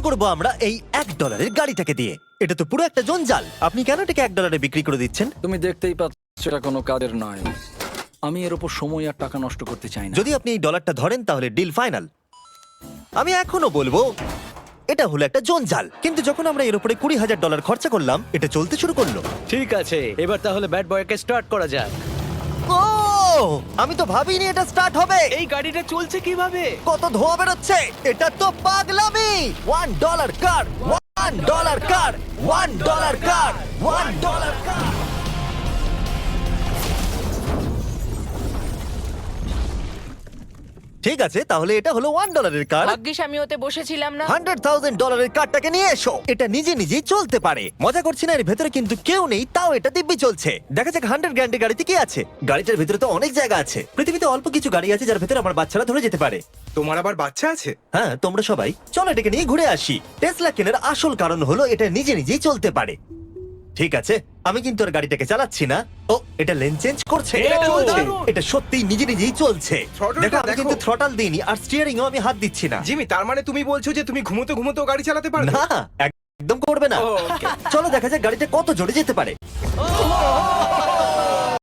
করব আমরা এই $1 গাড়িটাকে দিয়ে। এটা তো পুরো একটা জঞ্জাল। আপনি কেন এটাকে $1 বিক্রি করে দিচ্ছেন? তুমি দেখতেই পাচ্ছ এটা কোনো কাজের নয়। আমি এর উপর সময় আর টাকা নষ্ট করতে চাই না। যদি আপনি এই ডলারটা ধরেন তাহলে ডিল ফাইনাল। আমি এখনো বলবো এটা হলো একটা জঞ্জাল, কিন্তু যখন আমরা এর উপরে $20,000 খরচা করলাম এটা চলতে শুরু করলো। ঠিক আছে, এবার তাহলে ব্যাড বয়কে স্টার্ট করা যাক। ও আমি তো ভাবিনি এটা স্টার্ট হবে। এই গাড়িটা চলছে কিভাবে? কত ধোঁয়া বেরোচ্ছে, এটা তো পাগলামি। $1 কার, $1 কার, $1 কার, $1 কার। ঠিক আছে, তাহলে এটা হলো $1 কার। ভাগ্যিস আমি ওতে বসেছিলাম না। $100,000 কারটাকে নিয়ে এসো। এটা নিজে নিজেই চলতে পারে। মজা করছি না, এর ভেতরে কিন্তু কেউ নেই, তাও এটা দিব্যি চলছে। দেখা যাক 100 গ্র্যান্ডের গাড়িতে কি আছে। গাড়িটার ভেতরে তো অনেক জায়গা আছে। পৃথিবীতে অল্প কিছু গাড়ি আছে যার ভেতরে আমার বাচ্চারা ধরে যেতে পারে। তোমার আবার বাচ্চা আছে? হ্যাঁ, তোমরা সবাই চলো এটাকে নিয়ে ঘুরে আসি। টেসলা কেনার আসল কারণ হলো এটা নিজে নিজেই চলতে পারে। ঠিক আছে, আমি কিন্তু আর গাড়িটাকে চালাচ্ছি না। ও, এটা লেন চেঞ্জ করছে। এটা চলছে। এটা সত্যিই নিজে নিজেই চলছে। Throttle-টা দেখো, আমি দেখো। কিন্তু থ্রটাল দিইনি আর স্টিয়ারিংও আমি হাত দিচ্ছি না। জিমি, তার মানে তুমি বলছো যে তুমি ঘুমোতে ঘুমোতেও গাড়ি চালাতে পারবে? না, একদম করবে না। ও, okay. চলো দেখা যাক গাড়িটা কত জোরে যেতে পারে।